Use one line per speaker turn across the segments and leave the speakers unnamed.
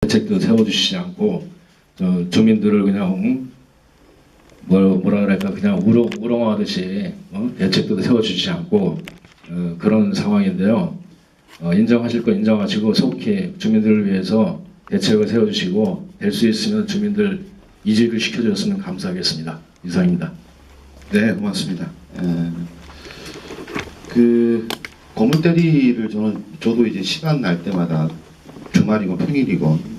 대책도 세워주시지 않고 주민들을 그냥 뭐라 그럴까 그냥 우롱하듯이 대책도 세워주지 않고 그런 상황인데요. 인정하실 거 인정하시고 속히 주민들을 위해서 대책을 세워주시고 될 수 있으면 주민들 이주를 시켜줬으면 감사하겠습니다. 이상입니다.
네, 고맙습니다. 그 거물대리를 저도 이제 시간 날 때마다 주말이건 평일이건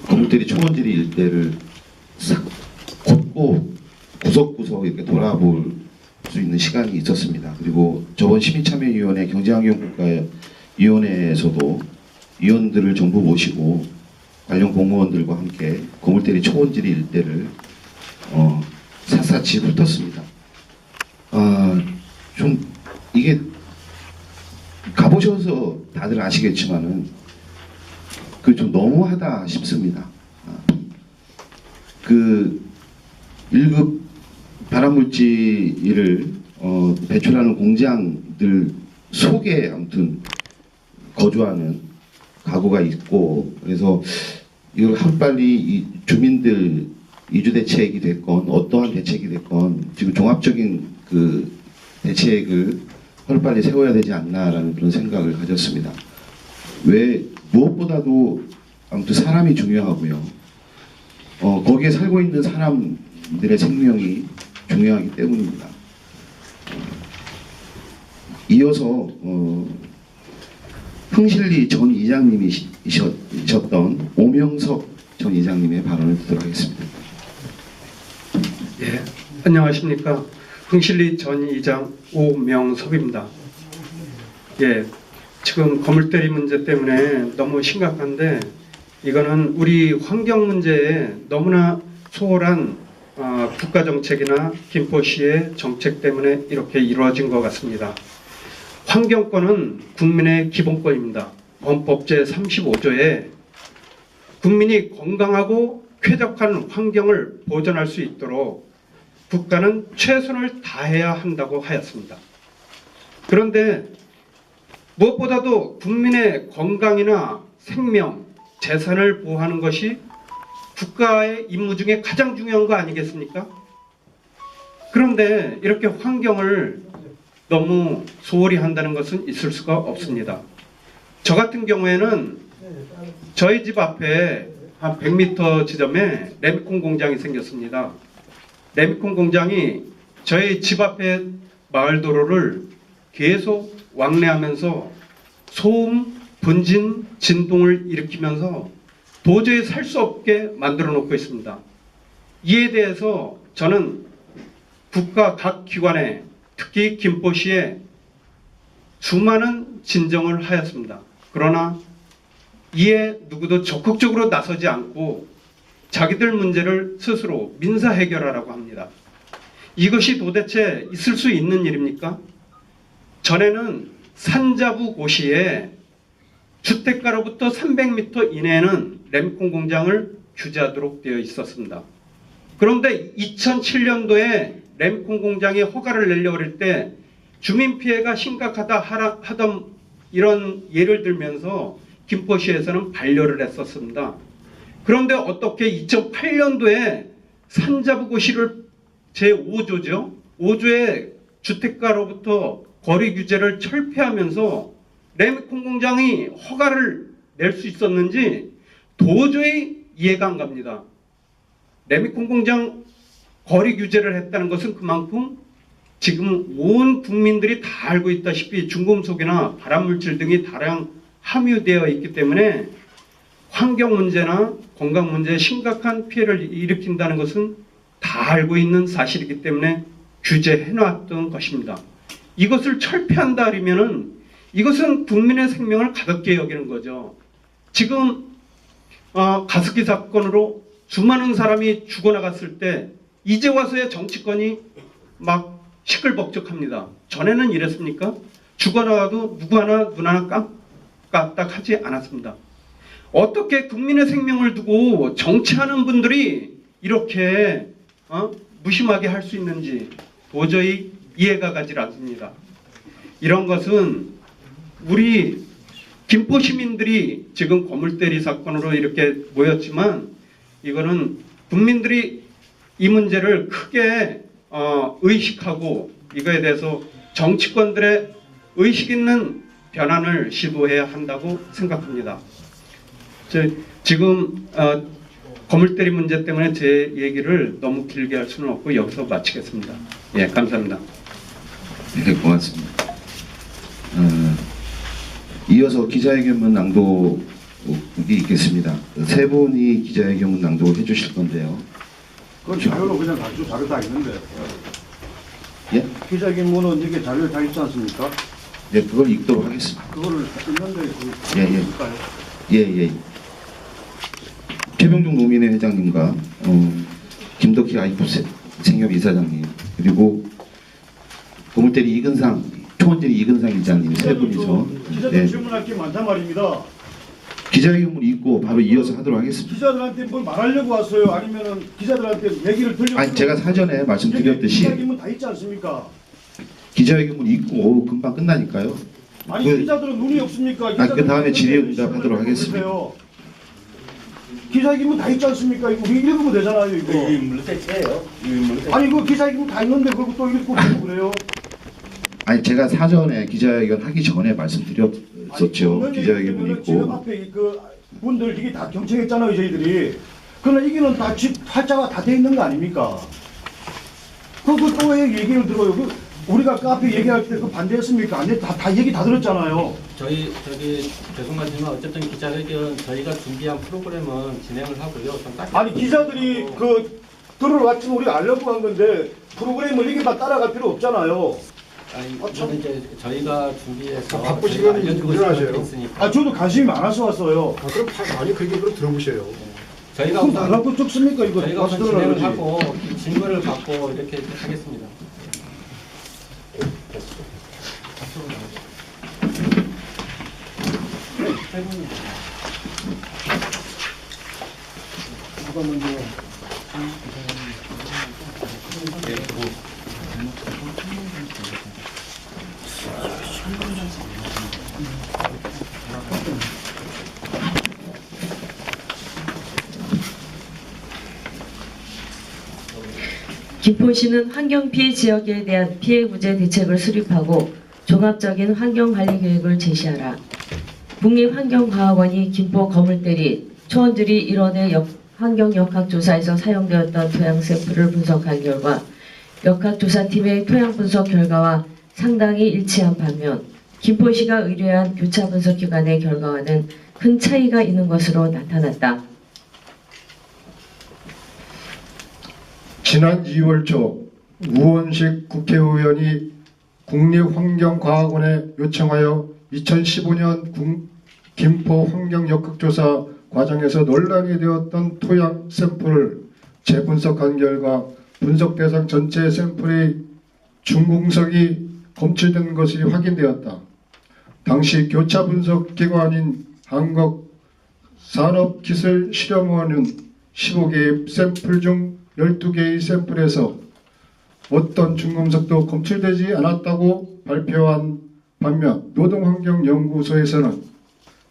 거물대리 초원지리 일대를 싹 걷고 구석구석 이렇게 돌아볼 수 있는 시간이 있었습니다. 그리고 저번 시민참여위원회 경제환경국가위원회에서도 위원들을 전부 모시고 관련 공무원들과 함께 거물대리 초원지리 일대를 샅샅이 훑었습니다. 좀 이게 가보셔서 다들 아시겠지만은 그 좀 너무하다 싶습니다. 그 1급 발암물질을 배출하는 공장들 속에 아무튼 거주하는 가구가 있고, 그래서 이걸 하루빨리 이 주민들 이주 대책이 됐건 어떠한 대책이 됐건 지금 종합적인 그 대책을 하루빨리 세워야 되지 않나라는 그런 생각을 가졌습니다. 왜 무엇보다도 아무튼 사람이 중요하고요. 거기에 살고 있는 사람들의 생명이 중요하기 때문입니다. 이어서 흥실리 전 이장님이셨던 오명석 전 이장님의 발언을 듣도록 하겠습니다.
예, 안녕하십니까. 흥실리 전 이장 오명석입니다. 예, 지금 거물대리 문제 때문에 너무 심각한데 이거는 우리 환경 문제에 너무나 소홀한 국가정책이나 김포시의 정책 때문에 이렇게 이루어진 것 같습니다. 환경권은 국민의 기본권입니다. 헌법 제35조에 국민이 건강하고 쾌적한 환경을 보존할 수 있도록 국가는 최선을 다해야 한다고 하였습니다. 그런데 무엇보다도 국민의 건강이나 생명, 재산을 보호하는 것이 국가의 임무 중에 가장 중요한 거 아니겠습니까? 그런데 이렇게 환경을 너무 소홀히 한다는 것은 있을 수가 없습니다. 저 같은 경우에는 저희 집 앞에 한 100m 지점에 레미콘 공장이 생겼습니다. 레미콘 공장이 저희 집 앞에 마을 도로를 계속 왕래하면서 소음, 분진, 진동을 일으키면서 도저히 살 수 없게 만들어 놓고 있습니다. 이에 대해서 저는 국가 각 기관에 특히 김포시에 수많은 진정을 하였습니다. 그러나 이에 누구도 적극적으로 나서지 않고 자기들 문제를 스스로 민사 해결하라고 합니다. 이것이 도대체 있을 수 있는 일입니까? 전에는 산자부 고시에 주택가로부터 300m 이내에는 레미콘 공장을 규제하도록 되어 있었습니다. 그런데 2007년도에 레미콘 공장에 허가를 내려고 할 때 주민 피해가 심각하다 하던 이런 예를 들면서 김포시에서는 반려를 했었습니다. 그런데 어떻게 2008년도에 산자부고시를 제5조죠. 5조의 주택가로부터 거리 규제를 철폐하면서 레미콘 공장이 허가를 낼 수 있었는지 도저히 이해가 안 갑니다. 레미콘 공장 거리 규제를 했다는 것은 그만큼 지금 온 국민들이 다 알고 있다시피 중금속이나 발암물질 등이 다량 함유되어 있기 때문에 환경 문제나 건강 문제에 심각한 피해를 일으킨다는 것은 다 알고 있는 사실이기 때문에 규제해 놨던 것입니다. 이것을 철폐한다 하면은 이것은 국민의 생명을 가볍게 여기는 거죠. 지금 가습기 사건으로 수많은 사람이 죽어나갔을 때 이제 와서야 정치권이 막 시끌벅적합니다. 전에는 이랬습니까? 죽어나가도 누구 하나 눈 하나 까딱하지 않았습니다. 어떻게 국민의 생명을 두고 정치하는 분들이 이렇게 무심하게 할 수 있는지 도저히 이해가 가지 않습니다. 이런 것은 우리 김포 시민들이 지금 고물대리 사건으로 이렇게 모였지만 이거는 국민들이 이 문제를 크게 의식하고 이거에 대해서 정치권들의 의식 있는 변환을 시도해야 한다고 생각합니다. 지금 고물대리 문제 때문에 제 얘기를 너무 길게 할 수는 없고 여기서 마치겠습니다. 예, 감사합니다.
네, 고맙습니다. 이어서 기자회견문 낭독이 있겠습니다. 세 분이 기자회견문 낭독을 해주실 건데요.
그건 자료로 그냥 가지고 자료 다 있는데.
예?
기자회견문은 이게 자료에 다 있지 않습니까?
네, 그걸 읽도록 하겠습니다.
그거를 있는데 그
예, 예.
있을까요?
예. 최병중 노민회 회장님과 김덕희 아이프 생협 이사장님 그리고 고물대리 이근상 초원대리 이근상 이장님 세 분이서
기자들 질문할 게 많단 말입니다.
기자회견문 읽고 바로 이어서 하도록 하겠습니다.
기자들한테 뭘 말하려고 왔어요? 아니면은 기자들한테 얘기를 들려고?
아니 제가 사전에 말씀드렸듯이
기자회견문 다 있지 않습니까?
기자회견문 읽고 금방 끝나니까요.
아니
그-
기자들은 눈이 없습니까?
그 다음에 질의응답하도록 하겠습니다.
기자회견문 다 있지 않습니까? 이거 우리 읽으면 되잖아요 이거.
유인물로 대체해요.
아니 그 기자회견문 다 있는데 그걸 또 읽고 그러고 그래요?
아니 제가 사전에 기자회견 하기 전에 말씀드렸었죠. 기자회견문
지금
읽고
앞에 그 분들 이게 다 경청했잖아요 저희들이. 그러나 이게는 다 팔자가 다 돼 있는 거 아닙니까? 그걸 또 왜 얘기를 들어요? 우리가 그 앞에 얘기할 때 그 반대했습니까? 아니 다 얘기 다 들었잖아요.
저기 죄송하지만 어쨌든 기자회견 저희가 준비한 프로그램은 진행을 하고요. 좀 딱-
아니 기자들이 그 들어왔지만 우리가 알려고 한 건데 프로그램을 이게 다 따라갈 필요 없잖아요.
아니 이거는 이제 저희가 준비해서
바쁘시면
알려드리고
일어나세요.
싶은 게 있으니까.
아 저도 관심이 많아서 왔어요.
그럼 많이 그 얘기로 들어보세요.
저희가
그럼
우선
나갖고 죽습니까 이거?
저희가
와서
우선 진행을
들어가야지.
하고 질문을 받고 이렇게 하겠습니다.
김포시는 환경피해 지역에 대한 피해구제 대책을 수립하고 종합적인 환경관리 계획을 제시하라. 국립환경과학원이 김포 거물대리 초원들이 일원의 환경역학조사에서 사용되었던 토양 샘플을 분석한 결과 역학조사팀의 토양 분석 결과와 상당히 일치한 반면 김포시가 의뢰한 교차 분석 기관의 결과와는 큰 차이가 있는 것으로 나타났다.
지난 2월 초 우원식 국회의원이 국립환경과학원에 요청하여 2015년 김포 환경역학조사 과정에서 논란이 되었던 토양 샘플을 재분석한 결과 분석 대상 전체 샘플의 중공석이 검출된 것이 확인되었다. 당시 교차 분석 기관인 한국산업기술실험원은 15개의 샘플 중 12개의 샘플에서 어떤 중금속도 검출되지 않았다고 발표한 반면 노동환경연구소에서는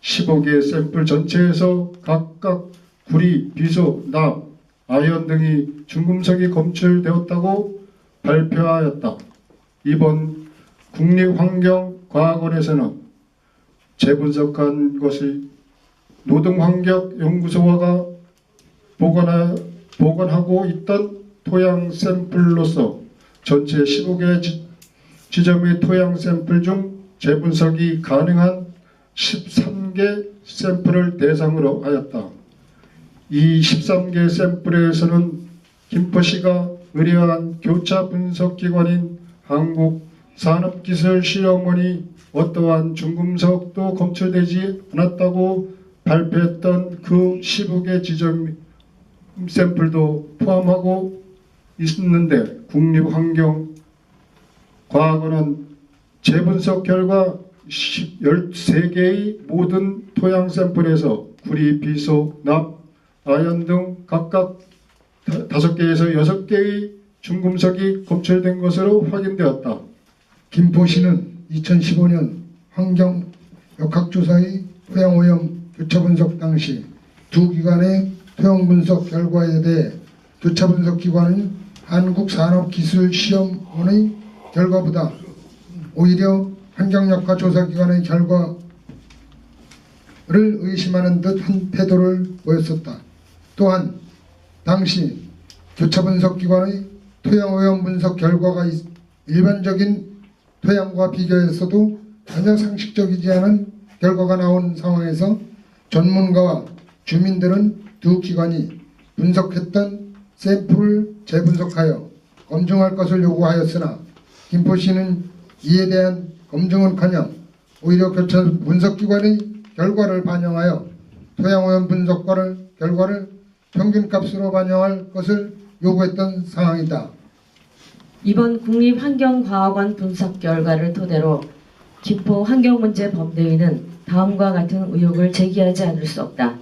15개 샘플 전체에서 각각 구리, 비소, 납, 아연 등이 중금속이 검출되었다고 발표하였다. 이번 국립환경과학원에서는 재분석한 것이 노동환경연구소가 보관하고 있던 토양 샘플로서 전체 15개 지점의 토양 샘플 중 재분석이 가능한 13개 샘플을 대상으로 하였다. 이 13개 샘플에서는 김포시가 의뢰한 교차 분석 기관인 한국산업기술실험원이 어떠한 중금속도 검출되지 않았다고 발표했던 그 15개 지점 샘플도 포함하고 있는데 국립환경과학원은 재분석 결과 13개의 모든 토양 샘플에서 구리, 비소, 납, 아연 등 각각 5개에서 6개의 중금속이 검출된 것으로 확인되었다.
김포시는 2015년 환경역학조사의
토양오염 교차 분석 당시 두 기관의 토양 분석 결과에 대해 교차 분석 기관은 한국산업기술시험원의 결과보다 오히려 환경역학 조사기관의 결과를 의심하는 듯한 태도를 보였었다. 또한 당시 교차 분석 기관의 토양오염 분석 결과가 일반적인 토양과 비교해서도 전혀 상식적이지 않은 결과가 나온 상황에서 전문가와 주민들은 두 기관이 분석했던 샘플을 재분석하여 검증할 것을 요구하였으나 김포시는 이에 대한 검증은커녕 오히려 교차 분석기관의 결과를 반영하여 토양오염 분석 결과를 평균값으로 반영할 것을 요구했던 상황이다.
이번 국립환경과학원 분석 결과를 토대로 김포 환경문제범대위는 다음과 같은 의혹을 제기하지 않을 수 없다.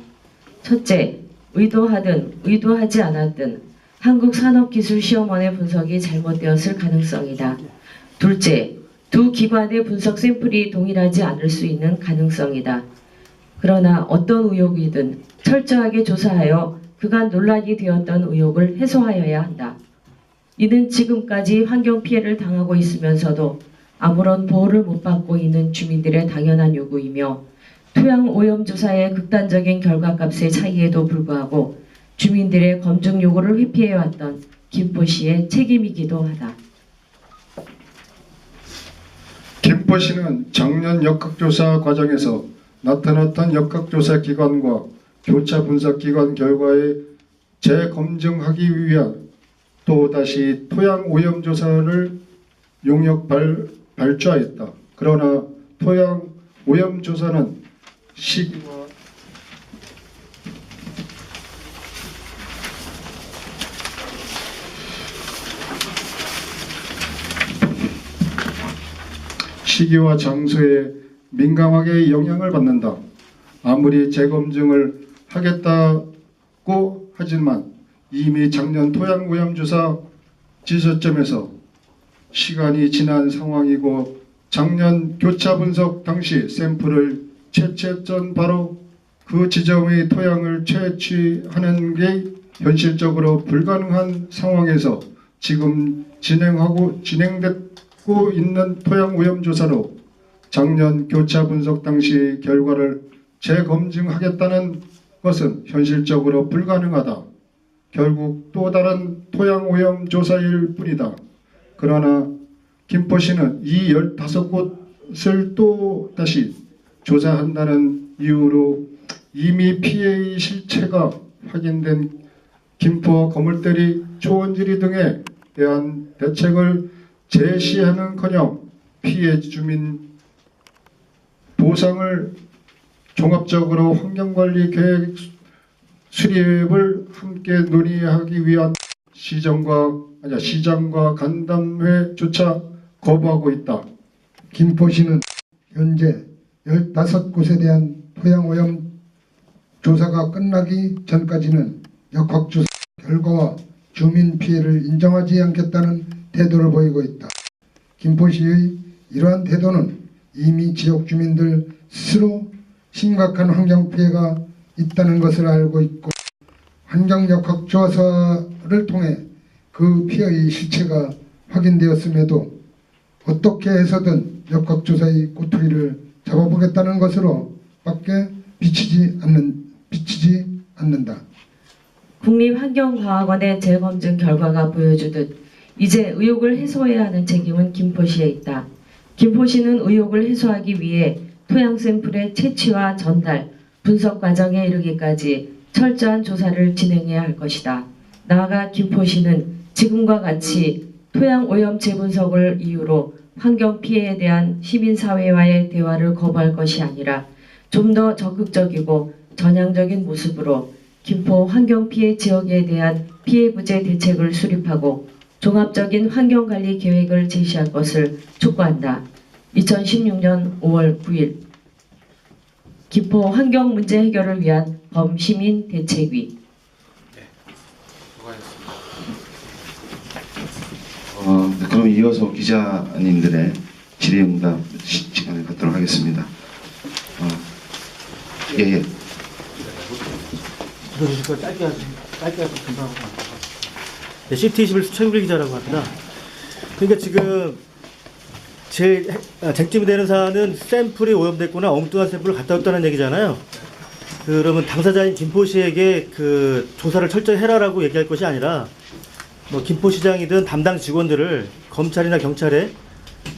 첫째, 의도하든 의도하지 않았든 한국산업기술시험원의 분석이 잘못되었을 가능성이다. 둘째, 두 기관의 분석 샘플이 동일하지 않을 수 있는 가능성이다. 그러나 어떤 의혹이든 철저하게 조사하여 그간 논란이 되었던 의혹을 해소하여야 한다. 이는 지금까지 환경 피해를 당하고 있으면서도 아무런 보호를 못 받고 있는 주민들의 당연한 요구이며 토양 오염 조사의 극단적인 결과값의 차이에도 불구하고 주민들의 검증 요구를 회피해왔던 김포시의 책임이기도 하다.
김포시는 작년 역학조사 과정에서 나타났던 역학조사 기관과 교차 분석 기관 결과에 재검증하기 위한 또다시 토양 오염 조사를 용역 발주하였다. 그러나 토양 오염 조사는 시기와 장소에 민감하게 영향을 받는다. 아무리 재검증을 하겠다고 하지만 이미 작년 토양오염조사 지저점에서 시간이 지난 상황이고 작년 교차 분석 당시 샘플을 채취했던 바로 그 지점의 토양을 채취하는 게 현실적으로 불가능한 상황에서 지금 진행되고 있는 토양오염조사로 작년 교차 분석 당시 결과를 재검증하겠다는 것은 현실적으로 불가능하다. 결국 또 다른 토양오염 조사일 뿐이다. 그러나 김포시는 이 15곳을 또 다시 조사한다는 이유로 이미 피해의 실체가 확인된 김포 거물대리 초원지리 등에 대한 대책을 제시하는커녕 피해 주민 보상을 종합적으로 환경관리 계획 수립을 함께 논의하기 위한 시장과 간담회조차 거부하고 있다. 김포시는 현재 15곳에 대한 토양오염 조사가 끝나기 전까지는 역학조사 결과와 주민 피해를 인정하지 않겠다는 태도를 보이고 있다. 김포시의 이러한 태도는 이미 지역 주민들 스스로 심각한 환경 피해가 있다는 것을 알고 있고 환경역학 조사를 통해 그 피해의 실체가 확인되었음에도 어떻게 해서든 역학조사의 꼬투리를 잡아보겠다는 것으로 밖에 비치지 않는다.
국립환경과학원의 재검증 결과가 보여주듯 이제 의혹을 해소해야 하는 책임은 김포시에 있다. 김포시는 의혹을 해소하기 위해 토양 샘플의 채취와 전달, 분석 과정에 이르기까지 철저한 조사를 진행해야 할 것이다. 나아가 김포시는 지금과 같이 토양 오염 재분석을 이유로 환경 피해에 대한 시민사회와의 대화를 거부할 것이 아니라 좀 더 적극적이고 전향적인 모습으로 김포 환경 피해 지역에 대한 피해 구제 대책을 수립하고 종합적인 환경관리 계획을 제시할 것을 촉구한다. 2016년 5월 9일 김포 환경 문제 해결을 위한 범시민 대책위.
그럼 이어서 기자님들의 질의응답 시간을 갖도록 하겠습니다. 예.
들어주실 거 짧게 하서 금방 하고 갑니다. 네, CT21 최국일 기자라고 합니다. 그러니까 지금 제일 쟁점이 되는 사안은 샘플이 오염됐거나 엉뚱한 샘플을 갖다 줬다는 얘기잖아요. 그러면 당사자인 김포 씨에게 그 조사를 철저히 해라라고 얘기할 것이 아니라 뭐 김포 시장이든 담당 직원들을 검찰이나 경찰에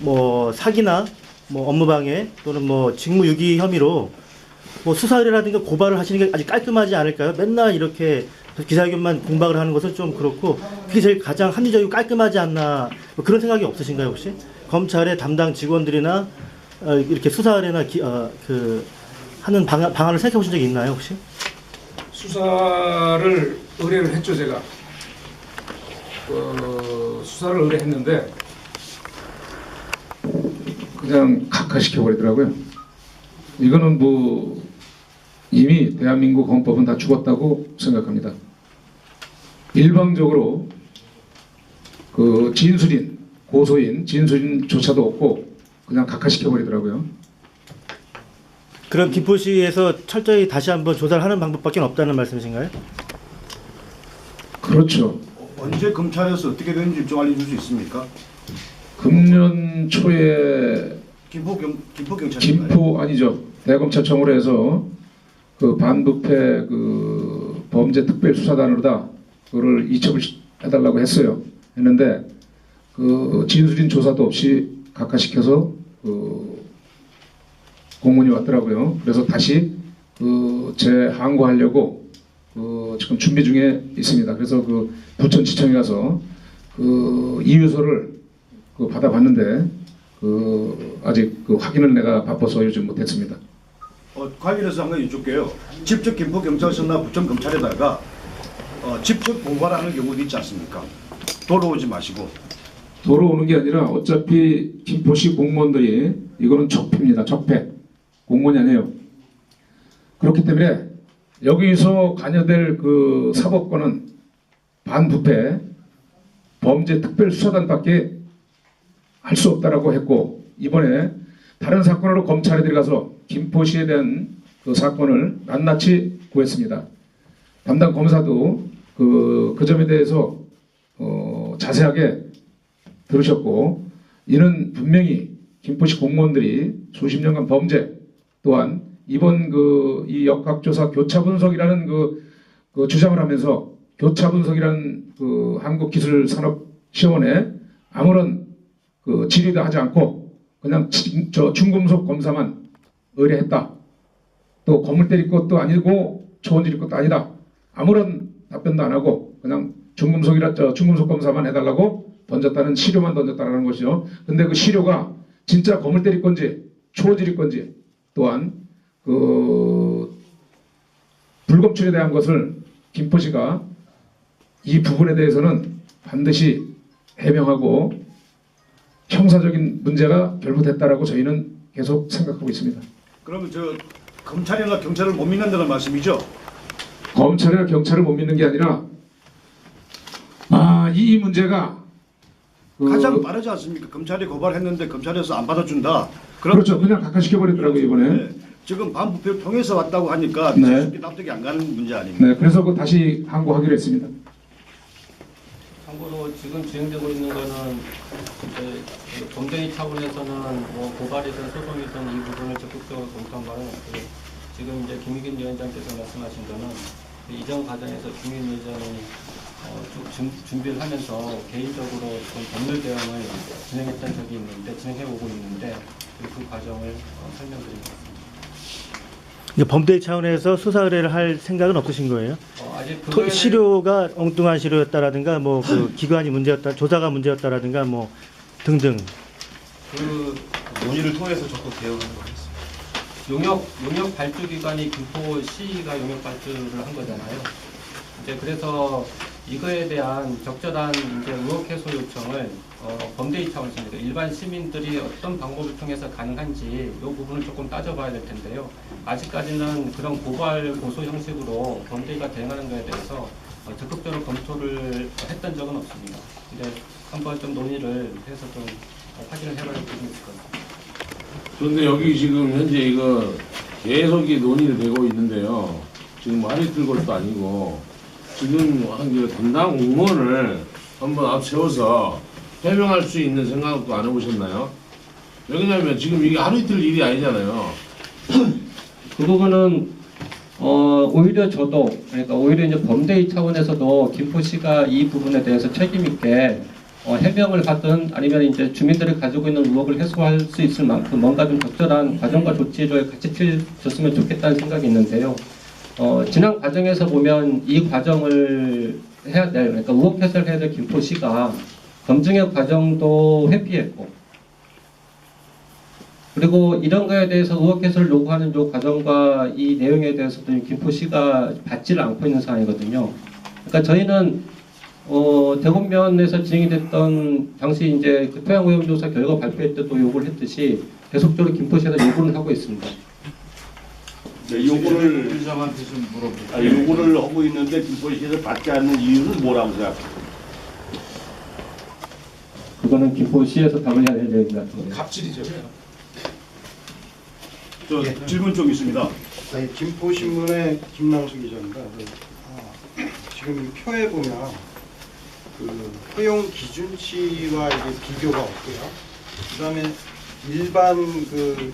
뭐 사기나 뭐 업무방해 또는 뭐 직무유기 혐의로 뭐 수사 의뢰라든가 고발을 하시는 게 아주 깔끔하지 않을까요? 맨날 이렇게 기자회견만 공박을 하는 것은 좀 그렇고 그게 제일 가장 합리적이고 깔끔하지 않나 뭐 그런 생각이 없으신가요 혹시? 검찰의 담당 직원들이나 이렇게 수사 의뢰나 하는 방안을 생각해 보신 적이 있나요 혹시?
수사를 의뢰를 했죠 제가. 수사를 의뢰했는데 그냥 각하시켜버리더라고요. 이거는 뭐 이미 대한민국 헌법은 다 죽었다고 생각합니다. 일방적으로 그 진술인, 고소인, 진술인조차도 없고 그냥 각하시켜버리더라고요.
그럼 김포시에서 철저히 다시 한번 조사를 하는 방법밖에 없다는 말씀이신가요?
그렇죠.
언제 검찰에서 어떻게 되는지 좀 알려줄 수 있습니까?
금년 초에
김포경찰인가요?
김포 아니죠. 대검찰청으로 해서 그 반부패 그 범죄 특별 수사단으로다 그거를 이첩을 해달라고 했어요. 했는데 그 진술인 조사도 없이 각하시켜서 그 공문이 왔더라고요. 그래서 다시 그 재항고하려고 지금 준비 중에 있습니다. 그래서 그 부천지청에 가서 그 이유서를 받아봤는데 아직 그 확인을 내가 바빠서 요즘 못했습니다.
관련해서 한 가지 여쭐게요. 직접 김포경찰서나 부천검찰에다가 직접 고발하는 경우도 있지 않습니까? 도로 오지 마시고.
도로 오는 게 아니라 어차피 김포시 공무원들이 이거는 적폐입니다. 적폐. 공무원이 아니에요. 그렇기 때문에 여기서 관여될 그 사법권은 반부패 범죄 특별수사단밖에 할 수 없다라고 했고 이번에 다른 사건으로 검찰에 들어가서 김포시에 대한 그 사건을 낱낱이 구했습니다. 담당 검사도 그 점에 대해서 자세하게 들으셨고 이는 분명히 김포시 공무원들이 수십 년간 범죄 또한 이번 이 역학조사 교차분석이라는 그 주장을 하면서 교차분석이라는 그 한국기술산업시험원에 아무런 그 질의도 하지 않고 그냥 저 중금속 검사만 의뢰했다. 또 건물 때릴 것도 아니고 초원 지릴 것도 아니다. 아무런 답변도 안 하고 그냥 중금속 검사만 해달라고 던졌다는 시료만 던졌다는 것이죠. 근데 그 시료가 진짜 건물 때릴 건지 초원 지릴 건지 또한 그 불검출에 대한 것을 김포시가 이 부분에 대해서는 반드시 해명하고 형사적인 문제가 결부됐다라고 저희는 계속 생각하고 있습니다.
그러면 검찰이나 경찰을 못 믿는다는 말씀이죠?
검찰이나 경찰을 못 믿는 게 아니라 이 문제가
가장 빠르지 않습니까? 검찰이 고발했는데 검찰에서 안 받아준다.
그렇죠. 그냥 각하시켜버리더라고요 이번에.
네. 지금 반부패를 통해서 왔다고 하니까
네.
쉽게 납득이 안 가는 문제 아닙니까?
네, 그래서 다시 항고하기로 했습니다.
참고로 지금 진행되고 있는 거는 이제 범죄 차원에서는 뭐 고발이든 소송이든 이 부분을 적극적으로 검토한 바는 없고 지금 이제 김의겸 위원장께서 말씀하신 거는 이전 과정에서 김의겸 위원장이 준비를 하면서 개인적으로 좀 법률 대응을 진행했던 적이 있는데 진행해 오고 있는데 그 과정을 설명드리겠습니다.
범죄 차원에서 수사 의뢰를 할 생각은 없으신 거예요?
아직
시료가 엉뚱한 시료였다라든가 뭐 그 기관이 문제였다, 조사가 문제였다라든가 뭐 등등.
그
논의를 통해서 적극 대응하는 거겠습니다.
용역 발주 기관이 김포시가 용역 발주를 한 거잖아요. 이제 그래서 이거에 대한 적절한 이제 의혹 해소 요청을 범죄 차원에서 일반 시민들이 어떤 방법을 통해서 가능한지 이 부분을 조금 따져봐야 될 텐데요. 아직까지는 그런 고발 고소 형식으로 범죄가 대응하는 것에 대해서 적극적으로 검토를 했던 적은 없습니다. 근데 한번 좀 논의를 해서 좀 확인을 해봐야 될 부분이 있을 것 같습니다.
그런데 여기 지금 현재 이거 계속 논의를 되고 있는데요. 지금 하루이틀 것도 아니고 지금 한 담당 공무원을 한번 앞세워서 해명할 수 있는 생각도 안 해보셨나요? 왜냐면 지금 이게 하루이틀 일이 아니잖아요.
그 부분은 오히려 저도 그러니까 오히려 이제 범대위 차원에서도 김포시가 이 부분에 대해서 책임 있게 해명을 하든 아니면 이제 주민들이 가지고 있는 의혹을 해소할 수 있을 만큼 뭔가 좀 적절한 과정과 조치에 같이 취해줬으면 좋겠다는 생각이 있는데요. 지난 과정에서 보면 이 과정을 해야 될 그러니까 의혹 해소를 해야 될 김포시가 검증의 과정도 회피했고 그리고 이런 거에 대해서 의혹 해소를 요구하는 요 과정과 이 내용에 대해서도 김포시가 받지를 않고 있는 상황이거든요. 그러니까 저희는 대법면에서 진행이 됐던 당시 이제 그 토양오염조사 결과 발표할 때도 요구를 했듯이 계속적으로 김포시에서 요구를 하고 있습니다.
네, 요거를 요거를 하고 있는데 김포시에서 받지 않는 이유는 뭐라고 생각해요?
그거는 김포시에서 답을 해야 될 얘기 같은 거예요.
갑질이죠.
질문 좀 있습니다.
아니, 김포신문의 김남수 기자입니다. 지금 표에 보면 그 허용 기준치와 이게 비교가 없고요. 그다음에 일반 그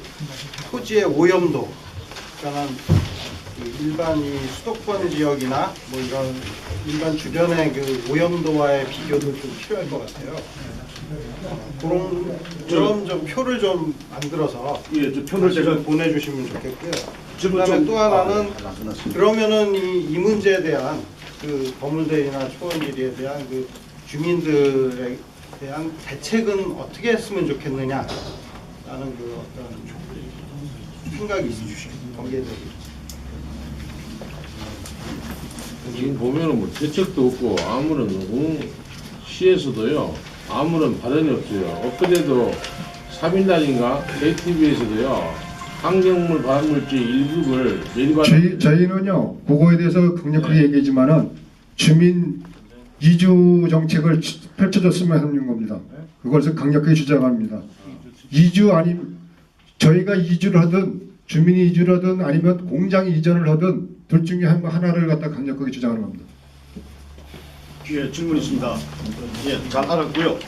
토지의 오염도, 그러니까 그 일반 이 수도권 지역이나 뭐 이런 일반 주변의 그 오염도와의 비교도 좀 필요할 것 같아요. 그런 좀 표를 좀 만들어서
예, 저 표를 제가
보내주시면 좋겠고요.
질문
그다음에
좀-
또 하나는 그러면은 이 문제에 대한 그 거물대이나 초원지리에 대한 그 주민들에 대한 대책은 어떻게 했으면 좋겠느냐라는 그 어떤 생각이 있으시죠? 거기에 대해서.
지금 보면은 뭐 대책도 없고 아무런 시에서도요 아무런 발언이 없어요. 엊그제도 3일날인가 JTBC에서도요 환경물 발암물질 1급을 내리받은
저희는요 그거에 대해서 강력하게 얘기하지만은 주민 이주 정책을 펼쳐줬으면 하는 겁니다. 그것을 강력하게 주장합니다. 이주 아니면 저희가 이주를 하든 주민이 이주를 하든 아니면 공장 이전을 하든 둘 중에 하나를 갖다 강력하게 주장하는 겁니다.
예, 질문 있습니다. 예, 잘 알았고요.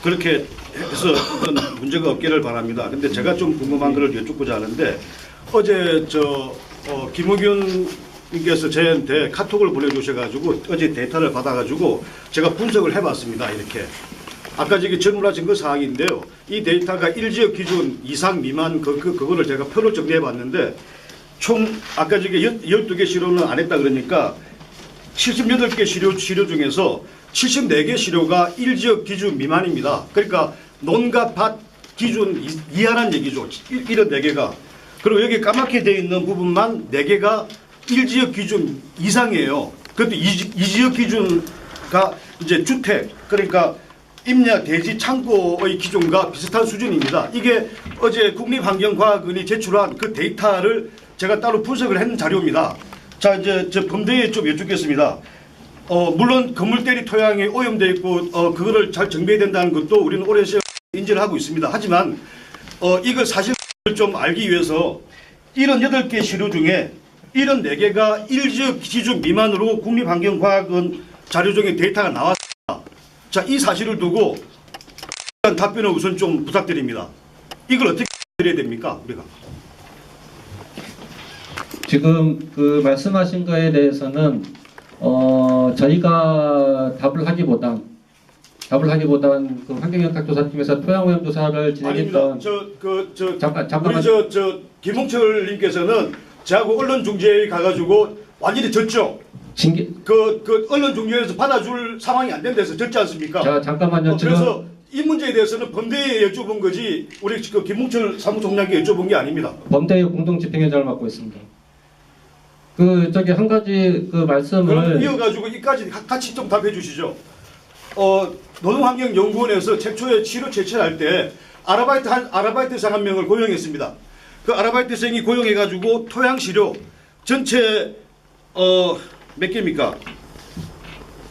그렇게 해서 어떤 문제가 없기를 바랍니다. 근데 제가 좀 궁금한 거를 여쭙고자 하는데 어제 김우균 님께서 저한테 카톡을 보내주셔가지고 어제 데이터를 받아가지고 제가 분석을 해봤습니다. 이렇게 아까 저기 질문하신 그 사항인데요. 이 데이터가 1지역 기준 이상 미만 그거를 제가 표를 정리해봤는데 총 아까 저기 12개 시료는 안 했다 그러니까 78개 시료 중에서 74개 시료가 1지역 기준 미만입니다. 그러니까 논과 밭 기준 이하란 얘기죠. 74개가. 그리고 여기 까맣게 되어 있는 부분만 4개가 1지역 기준 이상이에요. 그것도 2지역 기준가 이제 주택, 그러니까 임야, 대지, 창고의 기준과 비슷한 수준입니다. 이게 어제 국립환경과학원이 제출한 그 데이터를 제가 따로 분석을 한 자료입니다. 자, 이제 저 범대에 좀 여쭙겠습니다. 물론 건물대리 토양이 오염되어 있고 그거를 잘 정비해야 된다는 것도 우리는 오랜 시간 인지를 하고 있습니다. 하지만 이걸 사실을 좀 알기 위해서 78개 시료 중에 74개가 1지역 기준 미만으로 국립환경과학원 자료 중에 데이터가 나왔습니다. 자, 이 사실을 두고 답변을 우선 좀 부탁드립니다. 이걸 어떻게 해야 됩니까, 우리가?
지금 그 말씀하신 거에 대해서는 저희가 답을 하기보단 그 환경영향조사팀에서 토양오염 조사를 진행했던
잠깐만. 우리 김홍철 님께서는 저하고 언론중재에 가가지고 완전히 졌죠. 그 언론중재에서 받아줄 상황이 안 된 데서 졌지 않습니까?
자, 잠깐만요.
그래서 이 문제에 대해서는 범대에 여쭤본 거지 우리 그 김홍철 사무총장께 여쭤본 게 아닙니다.
범대의 공동집행위원장을 맡고 있습니다. 그 저기 한 가지 그 말씀을
그럼 이어가지고 이까지 같이 좀 답해 주시죠. 노동환경연구원에서 최초에 시료 채취할 때 아르바이트생 한 명을 고용했습니다. 그 아르바이트생이 고용해가지고 토양 시료 전체 몇 개입니까?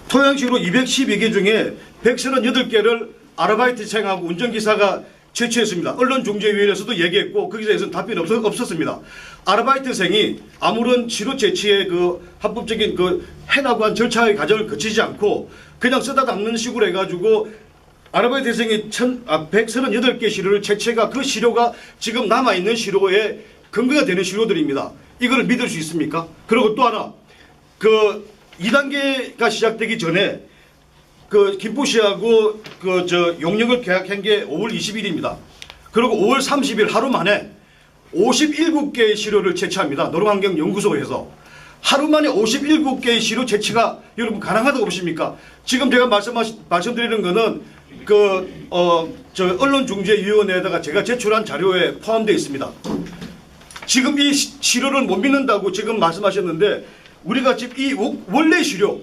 토양 시료 212개 중에 138개를 아르바이트생하고 운전기사가 채취했습니다. 언론중재위원회에서도 얘기했고 거기서 대해서는 답변이 없었습니다. 아르바이트생이 아무런 시료 채취의 그 합법적인 그 해나고 한 절차의 과정을 거치지 않고 그냥 쓰다 담는 식으로 해가지고 아르바이트생이 138개 시료를 채취가 그 시료가 지금 남아있는 시료에 근거가 되는 시료들입니다. 이걸 믿을 수 있습니까? 그리고 또 하나 그 2단계가 시작되기 전에 그 김포시하고 그 용역을 계약한 게 5월 20일입니다. 그리고 5월 30일 하루 만에 57개의 시료를 채취합니다. 노동환경연구소에서 하루 만에 57개의 시료 채취가 여러분 가능하다고 보십니까? 지금 제가 말씀드리는 거는 언론중재위원회에다가 제가 제출한 자료에 포함되어 있습니다. 지금 이 시료를 못 믿는다고 지금 말씀하셨는데 우리가 지금 이 원래 시료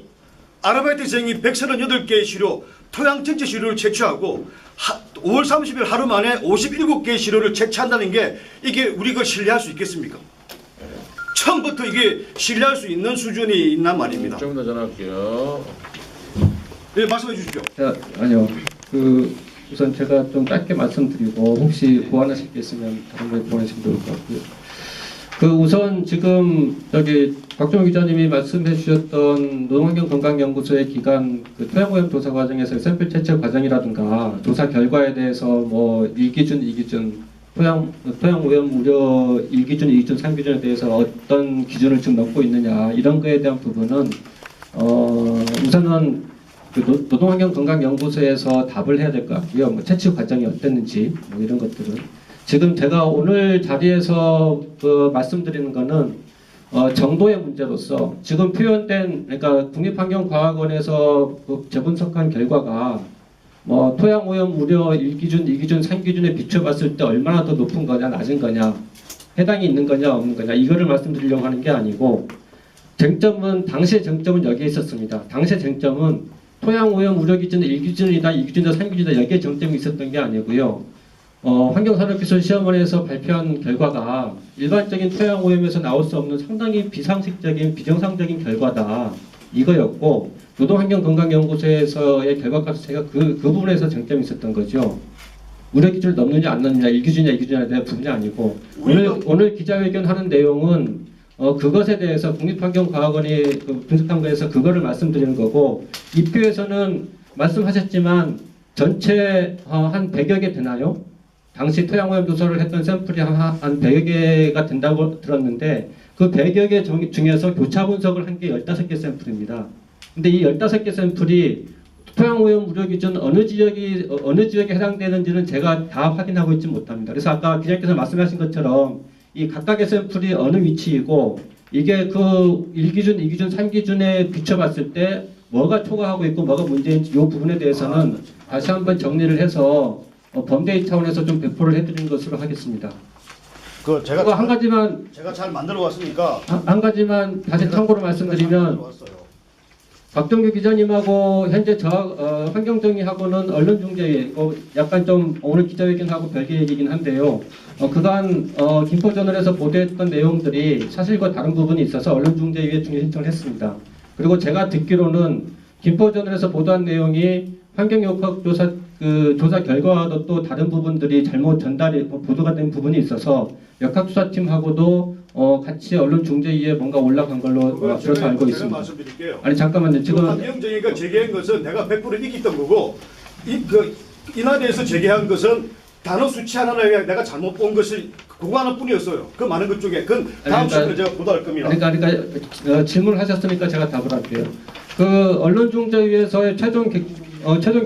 아르바이트생이 138개의 시료, 토양 전체 시료를 채취하고 5월 30일 하루 만에 57개의 시료를 채취한다는 게 이게 우리가 신뢰할 수 있겠습니까? 처음부터 이게 신뢰할 수 있는 수준이 있단 말입니다.
좀 더 전화할게요.
네, 말씀해 주십시오.
아니요. 우선 제가 좀 짧게 말씀드리고 혹시 보완하실 게 있으면 다른 거에 보완하시면 좋을 것 같고요. 우선 지금 박종호 기자님이 말씀해 주셨던 노동환경건강연구소의 기간 토양오염 조사 과정에서 샘플 채취 과정이라든가 조사 결과에 대해서 뭐 1기준, 2기준 토양오염 우려 1기준, 2기준, 3기준에 대해서 어떤 기준을 지금 넣고 있느냐 이런 거에 대한 부분은 우선은 노동환경건강연구소에서 답을 해야 될 것 같고요. 뭐 채취 과정이 어땠는지 뭐 이런 것들은 지금 제가 오늘 자리에서 말씀드리는 거는 정도의 문제로서 지금 표현된 그러니까 국립환경과학원에서 재분석한 결과가 뭐 토양오염 우려 1기준, 2기준, 3기준에 비춰봤을 때 얼마나 더 높은 거냐 낮은 거냐 해당이 있는 거냐 없는 거냐 이거를 말씀드리려고 하는 게 아니고 당시의 쟁점은 여기에 있었습니다. 당시의 쟁점은 토양오염 우려 기준 1기준이다 2기준이다 3기준이다 여기에 정점이 있었던 게 아니고요. 환경산업기술시험원에서 발표한 결과가 일반적인 토양오염에서 나올 수 없는 상당히 비상식적인 비정상적인 결과다 이거였고 노동환경건강연구소에서의 결과 자체가 그 부분에서 쟁점이 있었던 거죠. 우려 기준을 넘느냐 안 넘느냐 1기준이냐 2기준이냐에 대한 부분이 아니고 오늘 기자회견 하는 내용은 그것에 대해서 국립환경과학원이 분석한 거에서 그거를 말씀드리는 거고 이 표에서는 말씀하셨지만 전체 한 100여 개 되나요? 당시 토양오염 조사를 했던 샘플이 한 100여 개가 된다고 들었는데 그 100여 개 중에서 교차 분석을 한 게 15개 샘플입니다. 근데 이 15개 샘플이 토양오염 우려 기준 어느 지역에 해당되는지는 제가 다 확인하고 있지 못합니다. 그래서 아까 기자님께서 말씀하신 것처럼 이 각각의 샘플이 어느 위치이고 이게 그 1기준, 2기준, 3기준에 비춰봤을 때 뭐가 초과하고 있고 뭐가 문제인지 이 부분에 대해서는 다시 한번 정리를 해서 범대위 차원에서 좀 배포를 해드리는 것으로 하겠습니다.
제가
한 가지만
제가 잘 만들어 왔으니까
한 가지만 다시 참고로 말씀드리면 박정규 기자님하고 현재 환경정의하고는 언론중재위 약간 좀 오늘 기자회견하고 별개 얘기긴 한데요. 그간 김포저널에서 보도했던 내용들이 사실과 다른 부분이 있어서 언론중재위에 중재 신청을 했습니다. 그리고 제가 듣기로는 김포저널에서 보도한 내용이 환경역학 조사 결과와도 또 다른 부분들이 잘못 보도가 된 부분이 있어서 역학조사팀하고도 같이 언론중재위에 뭔가 올라간 걸로 들어서 알고 있습니다.
제가 말씀드릴게요.
아니 잠깐만요. 지금
환경정의가 제기한 것은 내가 100% 이겼던 거고 인하대에서 제기한 것은 단어 수치 하나를 내가 잘못 본 것이 그거 하나뿐이었어요. 그 많은 것 중에 그건 다음 시간에 제가 보도할 겁니다.
그러니까 질문을 하셨으니까 제가 답을 할게요. 언론중재위에서의 최종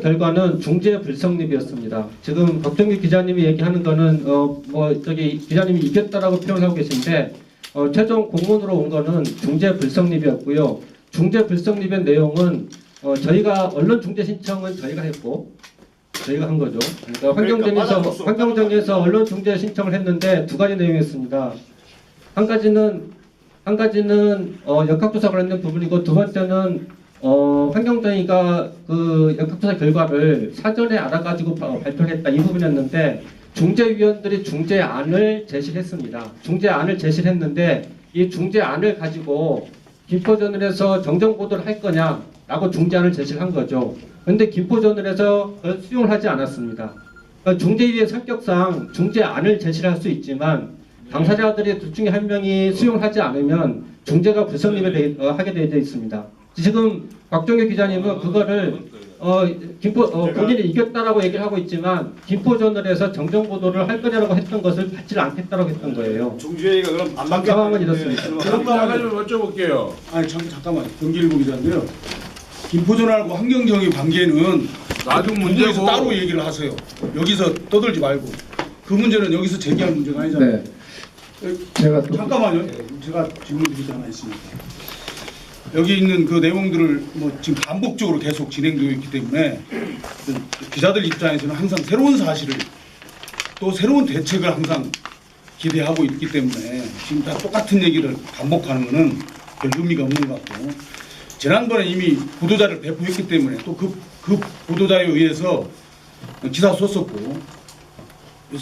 결과는 중재 불성립이었습니다. 지금 박정규 기자님이 얘기하는 거는 기자님이 이겼다라고 표현하고 계신데 최종 공문으로 온 거는 중재 불성립이었고요. 중재 불성립의 내용은 저희가 언론 중재 신청은 저희가 했고 저희가 한 거죠. 그러니까 환경정에서 언론 중재 신청을 했는데 두 가지 내용이었습니다. 한 가지는 역학조사 관련된 부분이고 두 번째는 환경정의가 그 역학조사 결과를 사전에 알아가지고 발표했다 이 부분이었는데 중재위원들이 중재안을 제시했습니다. 중재안을 제시했는데 이 중재안을 가지고 김포저널에서 정정보도를 할 거냐라고 중재안을 제시한 거죠. 그런데 김포저널에서 수용을 하지 않았습니다. 중재위의 성격상 중재안을 제시를 할 수 있지만 당사자들의 둘 중에 한 명이 수용하지 않으면 중재가 불성립을 하게 되어 있습니다. 지금 박종규 기자님은 그거를 본인이 이겼다라고 얘기를 하고 있지만 김포저널에서 정정 보도를 할 거냐라고 했던 것을 받지 않겠다라고 했던 거예요.
중재위가 그럼 안 받겠다.
상황은 이렇습니다.
잠깐만 좀 여쭤볼게요.
아니 잠깐만 경기일보 기자인데요. 김포전하고 환경정의 관계는
나중
문제에서
문제고
따로 얘기를 하세요. 여기서 떠들지 말고 그 문제는 여기서 제기할 문제가 아니잖아요.
네. 제가 또
잠깐만요. 제가 질문 드리지 않아 있습니다. 여기 있는 그 내용들을 뭐 지금 반복적으로 계속 진행되고 있기 때문에 기자들 입장에서는 항상 새로운 사실을 또 새로운 대책을 항상 기대하고 있기 때문에 지금 다 똑같은 얘기를 반복하는 것은 별 의미가 없는 것 같고 지난번에 이미 보도자를 배포했기 때문에 또 그 보도자에 의해서 기사 썼었고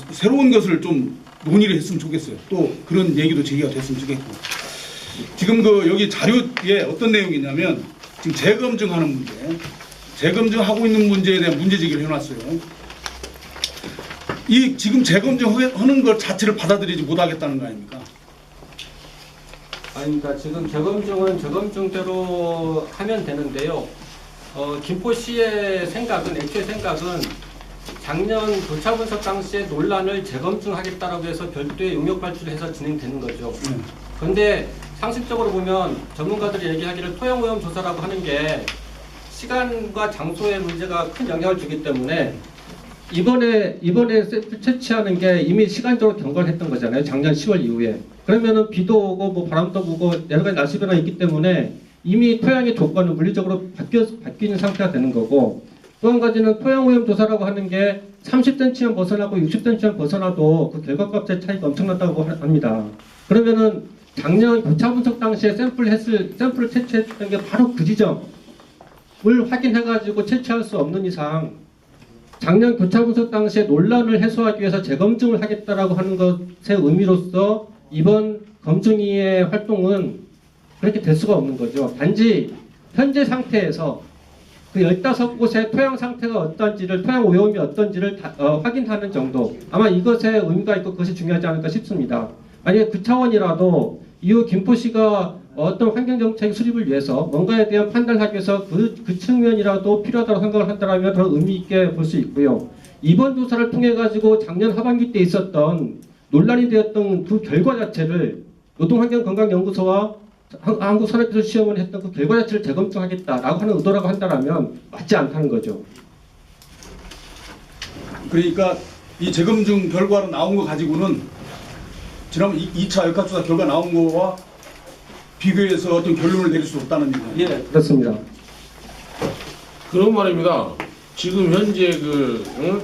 새로운 것을 좀 논의를 했으면 좋겠어요. 또 그런 얘기도 제기가 됐으면 좋겠고 지금 그 여기 자료에 어떤 내용이냐면 지금 재검증하는 문제, 재검증하고 있는 문제에 대한 문제 제기를 해놨어요. 이 지금 재검증하는 것 자체를 받아들이지 못하겠다는 거 아닙니까?
아닙니다. 지금 재검증은 재검증대로 하면 되는데요. 김포시의 생각은 애초에 생각은 작년 교차 분석 당시의 논란을 재검증하겠다라고 해서 별도의 용역 발주를 해서 진행되는 거죠. 그런데 상식적으로 보면 전문가들이 얘기하기를 토양오염 조사라고 하는 게 시간과 장소의 문제가 큰 영향을 주기 때문에 이번에 채취하는 게 이미 시간적으로 경과를 했던 거잖아요. 작년 10월 이후에. 그러면은 비도 오고 뭐 바람도 불고 여러 가지 날씨 변화가 있기 때문에 이미 토양의 조건은 물리적으로 바뀌는 상태가 되는 거고 또 한 가지는 토양오염 조사라고 하는 게 30cm만 벗어나고 60cm만 벗어나도 그 결과값의 차이가 엄청났다고 합니다. 그러면은 작년 교차 분석 당시에 샘플을 채취했던 게 바로 그 지점을 확인해가지고 채취할 수 없는 이상 작년 교차 분석 당시에 논란을 해소하기 위해서 재검증을 하겠다라고 하는 것의 의미로서 이번 검증위의 활동은 그렇게 될 수가 없는 거죠. 단지 현재 상태에서 그 15곳의 토양 상태가 어떤지를, 토양 오염이 어떤지를 확인하는 정도. 아마 이것에 의미가 있고 그것이 중요하지 않을까 싶습니다. 만약에 그 차원이라도 이후 김포시가 어떤 환경정책 수립을 위해서 뭔가에 대한 판단을 하기 위해서 그 측면이라도 필요하다고 생각을 한다면 더 의미 있게 볼 수 있고요. 이번 조사를 통해 가지고 작년 하반기 때 있었던 논란이 되었던 그 결과 자체를 노동환경건강연구소와 한국산업기술시험원이 했던 그 결과 자체를 재검증하겠다라고 하는 의도라고 한다면 맞지 않다는 거죠.
그러니까 이 재검증 결과로 나온 거 가지고는 지난번 2차 역학조사 결과 나온 거와 비교해서 어떤 결론을 내릴 수 없다는 얘기예요.
예, 그렇습니다.
그런 말입니다. 지금 현재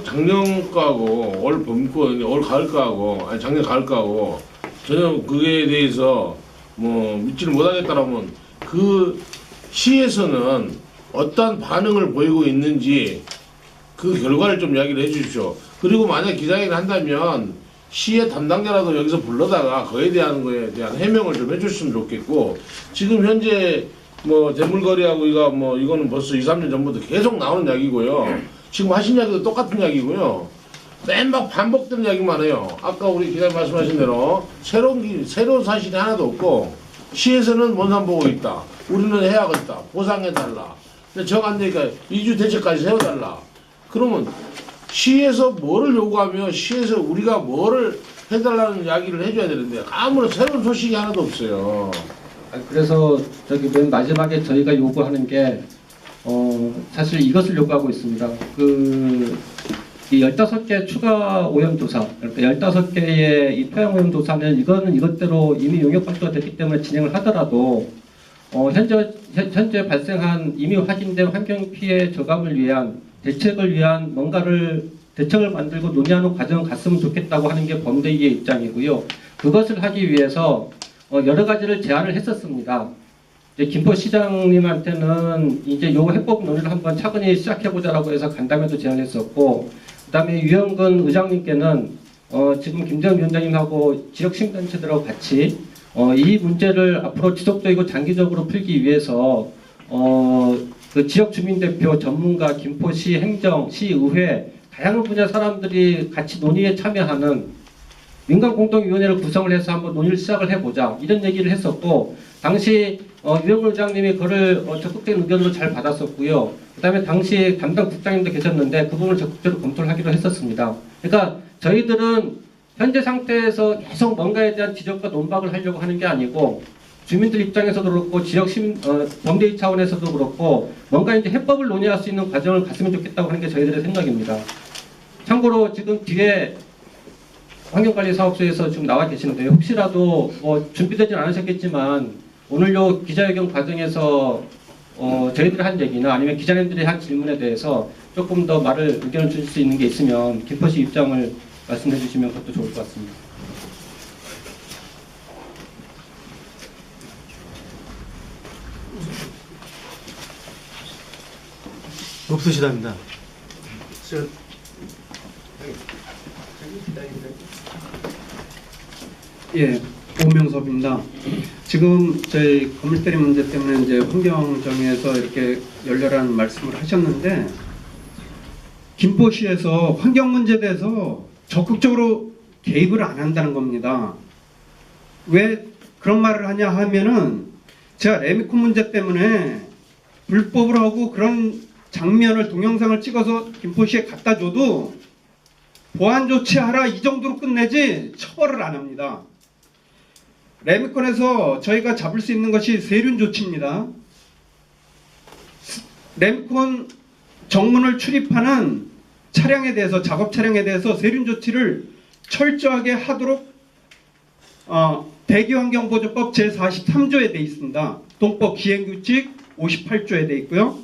작년 거하고 올 봄 올 가을 거하고 아니 작년 가을 거하고 전혀 그에 대해서 뭐 믿지를 못하겠다라면 그 시에서는 어떠한 반응을 보이고 있는지 그 결과를 좀 이야기를 해주십시오. 그리고 만약 기자회견을 한다면 시의 담당자라도 여기서 불러다가 그에 대한 거에 대한 해명을 좀 해주셨으면 좋겠고 지금 현재 뭐 대물거리하고 이거는 벌써 2, 3년 전부터 계속 나오는 이야기고요. 지금 하신 이야기도 똑같은 이야기고요. 맨막 반복되는 이야기만 해요. 아까 우리 기자님 말씀하신 대로 새로운 사실이 하나도 없고 시에서는 원산 보고 있다. 우리는 해야겠다. 보상해달라. 근데 정 안 되니까 2주 대책까지 세워달라. 그러면 시에서 뭐를 요구하며 시에서 우리가 뭐를 해달라는 이야기를 해줘야 되는데 아무런 새로운 소식이 하나도 없어요.
그래서 저기 맨 마지막에 저희가 요구하는 게 사실 이것을 요구하고 있습니다. 이 15개 추가 오염조사, 그러니까 15개의 이 토양 오염조사는 이것대로 이미 용역 발주가 됐기 때문에 진행을 하더라도 현재 발생한 이미 확인된 환경 피해 저감을 위한 대책을 위한 대책을 만들고 논의하는 과정 갔으면 좋겠다고 하는 게 범대위의 입장이고요. 그것을 하기 위해서 여러 가지를 제안을 했었습니다. 김포시장님한테는 이제 요 해법 논의를 한번 차근히 시작해보자라고 해서 간담회도 제안했었고, 그 다음에 유영근 의장님께는 지금 김정은 위원장님하고 지역시민단체들하고 같이 이 문제를 앞으로 지속적이고 장기적으로 풀기 위해서 그 지역주민대표 전문가 김포시 행정, 시의회 다양한 분야 사람들이 같이 논의에 참여하는 민간공동위원회를 구성을 해서 한번 논의를 시작을 해보자 이런 얘기를 했었고 당시 유영걸 의장님이 그를 적극적인 의견으로 잘 받았었고요. 그다음에 당시 담당 국장님도 계셨는데 그 부분을 적극적으로 검토를 하기로 했었습니다. 그러니까 저희들은 현재 상태에서 계속 뭔가에 대한 지적과 논박을 하려고 하는 게 아니고 주민들 입장에서도 그렇고 지역 시민 범대위 차원에서도 그렇고 뭔가 이제 해법을 논의할 수 있는 과정을 갔으면 좋겠다고 하는 게 저희들의 생각입니다. 참고로 지금 뒤에 환경관리사업소에서 지금 나와 계시는데 혹시라도 준비되진 않으셨겠지만 오늘 요 기자회견 과정에서 저희들이 한 얘기나 아니면 기자님들이 한 질문에 대해서 조금 더 의견을 주실 수 있는 게 있으면 김포시 입장을 말씀해 주시면 그것도 좋을 것 같습니다.
없으시답니다.
예, 오명섭입니다. 지금 저희 건물대리 문제 때문에 이제 환경정에서 이렇게 열렬한 말씀을 하셨는데 김포시에서 환경 문제에 대해서 적극적으로 개입을 안 한다는 겁니다. 왜 그런 말을 하냐 하면은 제가 레미콘 문제 때문에 불법을 하고 그런 장면을 동영상을 찍어서 김포시에 갖다 줘도 보안 조치하라 이 정도로 끝내지 처벌을 안 합니다. 레미콘에서 저희가 잡을 수 있는 것이 세륜 조치입니다. 레미콘 정문을 출입하는 차량에 대해서 작업 차량에 대해서 세륜 조치를 철저하게 하도록 대기환경보조법 제43조에 되어 있습니다. 동법 기행규칙 58조에 되어 있고요.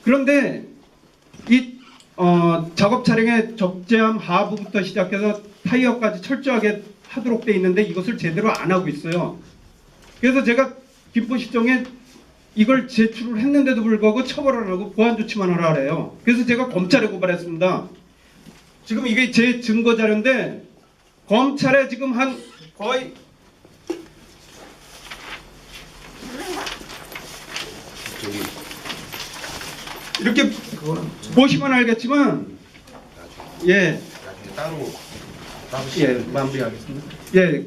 그런데 이 작업 차량의 적재함 하부부터 시작해서 타이어까지 철저하게 하도록 되어 있는데 이것을 제대로 안 하고 있어요. 그래서 제가 김포시청에 이걸 제출을 했는데도 불구하고 처벌을 안 하고 보안 조치만 하라 그래요. 그래서 제가 검찰에 고발했습니다. 지금 이게 제 증거 자료인데 검찰에 지금 한 거의 이렇게 보시면 알겠지만 예 마무리하겠습니다. 예,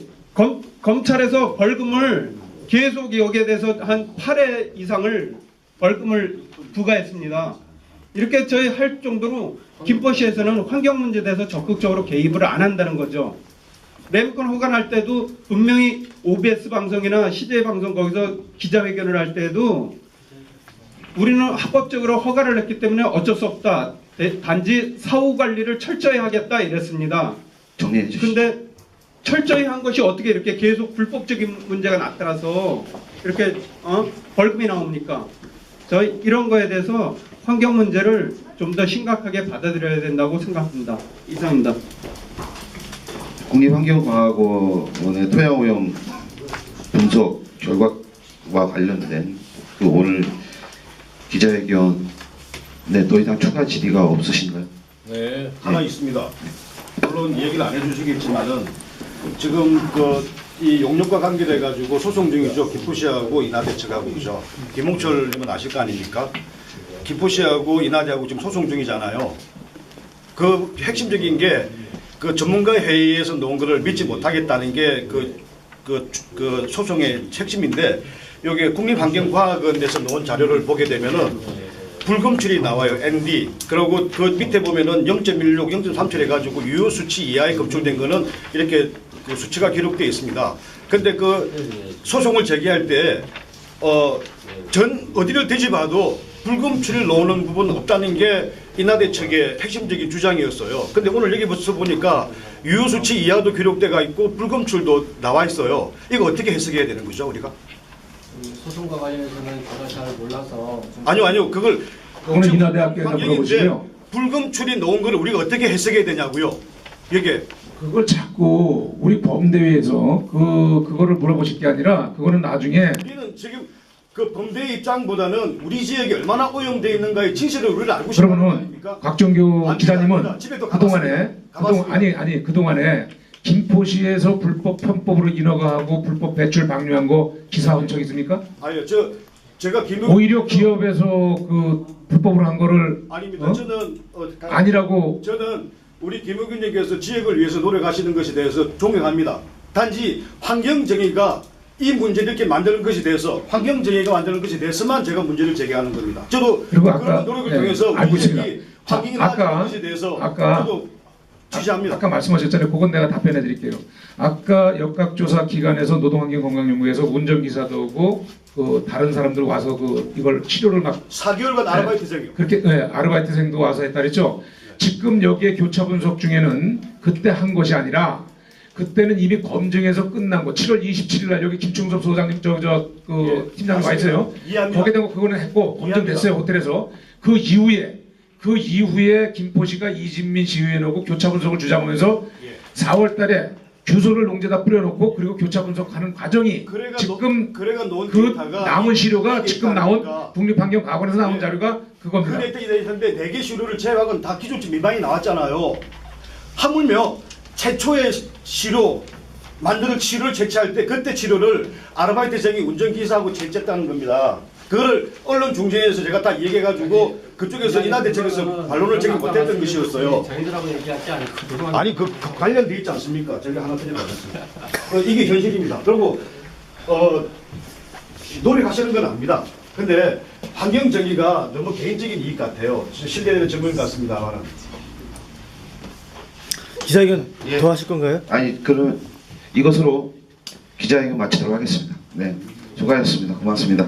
검찰에서 벌금을 계속 여기에 대해서 한 8회 이상을 벌금을 부과했습니다. 이렇게 저희 할 정도로 김포시에서는 환경 문제에 대해서 적극적으로 개입을 안 한다는 거죠. 레미콘 허가할 때도 분명히 OBS 방송이나 CJ 방송 거기서 기자회견을 할 때도 우리는 합법적으로 허가를 했기 때문에 어쩔 수 없다. 단지 사후 관리를 철저히 하겠다 이랬습니다.
정리해 주시죠.
근데 철저히 한 것이 어떻게 이렇게 계속 불법적인 문제가 나타나서 이렇게 벌금이 나옵니까? 저희 이런 거에 대해서 환경 문제를 좀 더 심각하게 받아들여야 된다고 생각합니다. 이상입니다.
국립환경과학원의 토양오염 분석 결과와 관련된 그 오늘 기자회견에 더 이상 추가 질의가 없으신가요?
네.
하나 있습니다. 물론 얘기를 안 해주시겠지만은 지금 이 용역과 관계돼 가지고 소송 중이죠. 김포시하고 인하대책하고 그죠. 김홍철님은 아실 거 아닙니까? 김포시하고 인하대하고 지금 소송 중이잖아요. 그 핵심적인 게 그 전문가 회의에서 놓은 거를 믿지 못하겠다는 게 그 소송의 핵심인데 여기 국립환경과학원에서 놓은 자료를 보게 되면은 불검출이 나와요. ND. 그리고 그 밑에 보면은 0.16, 0.37 해가지고 유효 수치 이하에 검출된 거는 이렇게 그 수치가 기록되어 있습니다. 근데 그 소송을 제기할 때 어디를 뒤집어도 불검출을 놓는 부분은 없다는 게 인하대책의 핵심적인 주장이었어요. 근데 오늘 여기서 보니까 유효 수치 이하도 기록돼가 있고 불검출도 나와 있어요. 이거 어떻게 해석해야 되는 거죠, 우리가?
소송과 관련해서는 제가 잘 몰라서
아니요. 그걸
오늘 인하대학교에서 물어보시면
불검출이 놓은 걸 우리가 어떻게 해석해야 되냐고요. 이게
그걸 자꾸 우리 범대위에서 그거를 물어보실 게 아니라 그거는 나중에
우리는 지금 그 범대의 입장보다는 우리 지역이 얼마나 오염되어 있는가의 진실을 우리가 알고 싶은 거
그러면은
아닙니까?
곽정규 기자님은
집에도
그동안에 그동안에 김포시에서 불법 편법으로 인허가하고 불법 배출 방류한 거 기사 한 적 있습니까?
아니요, 제가
오히려 기업에서 그 불법으로 한 거를
아닙니다. 저는
아니라고.
저는 우리 김영균 님께서 지역을 위해서 노력하시는 것에 대해서 존경합니다. 단지 환경정의가 이 문제를 이렇게 만드는 것에 대해서 환경정의가 만드는 것에 대해서만 제가 문제를 제기하는 겁니다. 저도
그리고
그런
아까
노력을
네,
통해서
알고
우리
있습니다.
지역이
자,
환경이 나아지는 것에 대해서 저도 지지합니다.
아까 말씀하셨잖아요. 그건 내가 답변해 드릴게요. 아까 역학조사 기관에서 노동환경건강연구에서 운전기사도 오고 그 다른 사람들 와서 그 이걸 치료를 막
4개월간 아르바이트생이요.
그렇게 아르바이트생도 와서 했다 그랬죠. 지금 여기에 교차 분석 중에는 그때 한 것이 아니라 그때는 이미 검증해서 끝난 거. 7월 27일 날 여기 김충섭 소장님 그 팀장님 와 있어요.
이해합니다.
거기에 대한 거 그거는 했고 검증됐어요 호텔에서. 그 이후에 김포시가 이진민 시의회 오고 교차 분석을 주장하면서 4월달에 규소를 농지에다 뿌려놓고 그리고 교차 분석하는 과정이 지금 그 남은 시료가 지금 나온 국립환경과학원에서 나온 자료가 그겁니다.
그랬는데 4개 시료를 제외하고는 다 기준치 미만이 나왔잖아요. 하물며 최초의 시료 만드는 치료를 채취할 때 그때 치료를 아르바이트생이 운전기사하고 채취했다는 겁니다. 그거를 언론 중재에서 제가 다 얘기해가지고 그쪽에서 인하대책에서 반론을 제기 못했던 것이었어요.
저희들하고 얘기하지 않고
아니 그 관련돼 있지 않습니까? 저희가 하나 드려봤습니다. 이게 현실입니다. 그리고 노력하시는 건 압니다. 근데 환경정의가 너무 개인적인 이익 같아요. 신뢰되는 전문 같습니다만.
기자회견 더 하실 건가요?
아니 그럼 이것으로 기자회견 마치도록 하겠습니다. 네, 수고하셨습니다. 고맙습니다.